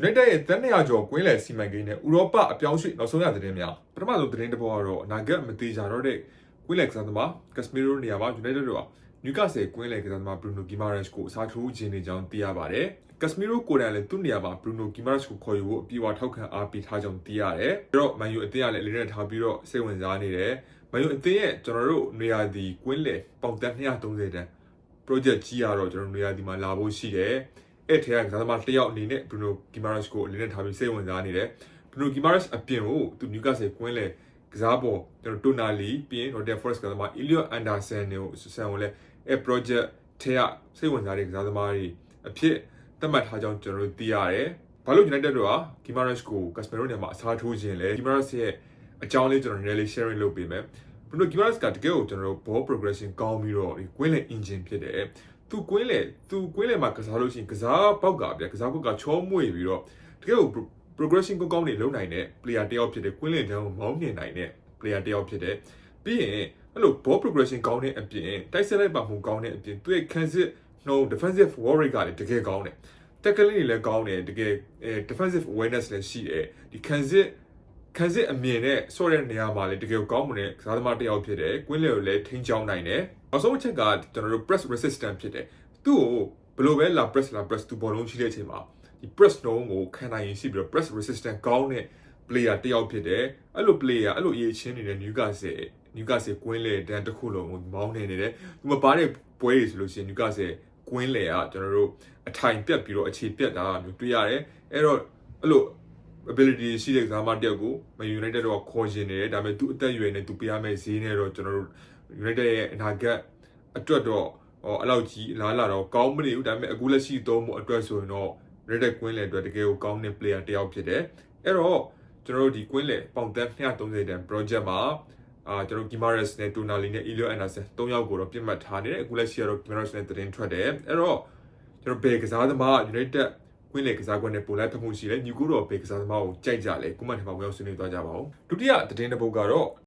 United ရဲ့တန်းနေရာကျော်ကွင်းလယ်စီမံကိန်းနဲ့ဥရောပအပြောင်းရွှေ့နောက်ဆုံးရသတင်းများပထမဆုံးသတင်းတစ်ပုဒ်ကတော့အနာဂတ်မသေးကြတော့တဲ့ကွင်းလယ်ကစားသမားကက်စမီရိုနေရာမှာ United တို့ကနျူကာဆယ်ကွင်းလယ်ကစားသမား Bruno Guimaraes ကိုအစားထိုးခြင်းနေကြောင်းသိရပါတယ်။ကက်စမီရိုကိုယ်တိုင်လည်းသူ့နေရာမှာ Bruno Guimaraes ကိုခေါ်ယူဖို့အပြေအဝထောက်ခံအားပေးထားကြောင်းသိရတယ်။ပြီးတော့ Man U အသင်းကလည်းလေးနဲ့ထားပြီးတော့စိတ်ဝင်စားနေတယ်။ Man U အသင်းရဲ့ကျွန်တော်တို့နေရာဒီကွင်းလယ်ပေါင်တန်း230တန်း project ကြီးရတော့ကျွန်တော်နေရာဒီမှာလာဖို့ရှိတယ်။အဲ့ထဲကကစားသမားတစ်ယောက်အနေနဲ့ Bruno Guimaraes ကိုလေးနဲ့ထားပြီးစိတ်ဝင်စားနေတယ်။ Bruno Guimaraes အပြင်ကိုသူနျူကာဆယ်ကွင်းလယ်ကစားပေါ်ကျွန်တော်တိုနာလီပြီးရင် Nottingham Forest ကစားသမား Elliot Anderson ကိုလည်းအဲ့ project ထဲကစိတ်ဝင်စားတဲ့ကစားသမားတွေအဖြစ်သတ်မှတ်ထားကြောင်းကျွန်တော်တို့သိရတယ်။ဘာလို့ United တို့က Guimaraes ကို Casemiro နေရာမှာအစားထိုးခြင်းလဲ Guimaraes ရဲ့အကြောင်းလေးကျွန်တော်နည်းနည်းလေး sharing လုပ်ပေးမယ်။ Bruno Guimaraes ကတကယ်ကိုကျွန်တော်တို့ ball progression ကောင်းပြီးတော့ကွင်းလယ် engine ဖြစ်တယ်။သူကွင်းလယ်မှာကစားလို့ရှိရင်ကစားပေါက်ကဗျာကစားပေါက်ကချောမွေ့ပြီးတော့တကယ်ကို progression ကောင်းနေလုံနိုင်တဲ့ player တစ်ယောက်ဖြစ်တယ်။ကွင်းလယ်တန်းကိုမောင်းနှင်နိုင်တဲ့ player တစ်ယောက်ဖြစ်တယ်။ပြီးရင်အဲ့လို ball progression ကောင်းတဲ့အပြင်တိုက်ဆက်လိုက်ပါမှုကောင်းတဲ့အပြင်သူရဲ့ transit defensive work rate ကလည်းတကယ်ကောင်းတယ်။ tackle တွေလည်းကောင်းတယ်တကယ်defensive awareness လည်းရှိတယ်။ဒီ transit အမြင်နဲ့ဆော့တဲ့နေရာမှာလည်းတကယ်ကောင်းမွန်တဲ့ကစားသမားတစ်ယောက်ဖြစ်တယ်။ကွင်းလယ်ကိုလည်းထိန်းချောင်းနိုင်တယ်။နောက်ဆုံးအချက်ကကျွန်တော်တို့ press resistant ဖြစ်တယ်။သူ့ကိုဘယ်လိုပဲလာ press သူဘောလုံးချိတဲ့အချိန်မှာဒီ press နှုံးကိုခံနိုင်ရင်ရှိပြီးတော့ press resistant ကောင်းတဲ့ player တစ်ယောက်ဖြစ်တယ်။အဲ့လို player အဲ့လိုအရေးချင်းနေတဲ့ Newcastle ကွင်းလယ်တန်းတစ်ခုလုံးကိုမောင်းနေတယ်။သူမပါတဲ့ပွဲတွေဆိုလို့ရှိရင် Newcastle ကွင်းလယ်ကကျွန်တော်တို့အထိုင်ပြတ်ပြီးတော့အခြေပြတ်တာမျိုးတွေ့ရတယ်။အဲ့တော့အဲ့လို ability ရှိတဲ့ကစားသမားတစ်ယောက်ကို Man United တော့ခေါ်ရှင်နေတယ်ဒါပေမဲ့သူအသက်အရွယ်နဲ့သူပေးရမယ့်ဈေးနဲ့တော့ကျွန်တော်တို့ United ရဲ့အနာဂတ်အတွက်တော့အဲ့လောက်ကြီးလားလာတော့ကောင်းမနေဘူးဒါပေမဲ့အခုလက်ရှိသုံးမှုအတွက်ဆိုရင်တော့ United ကွင်းလယ်အတွက်တကယ်ကိုကောင်းတဲ့ player တစ်ယောက်ဖြစ်တယ်အဲ့တော့ကျွန်တော်တို့ဒီကွင်းလယ်ပေါင်တန်း230တန်း project မှာကျွန်တော် Guimaraes နဲ့ Tonali နဲ့ Elliot Anderson 3ယောက်ကိုတော့ပြစ်မှတ်ထားနေတယ်အခုလက်ရှိကတော့ Guimaraes နဲ့တင်ထွက်တယ်အဲ့တော့ကျွန်တော်ဘယ်ကစားသမား United ကွင်းလယ်ကစားကွက်နဲ့ပိုလိုက်ဖမှုရှိလဲညီကိုတော့ဘယ်ကစားသမားကိုကြိုက်ကြလဲကွန်မန့်ထဲမှာဝင်ရောက်ဆွေးနွေးသွားကြပါဦးဒုတိယသတင်းတစ်ပုဒ်ကတော့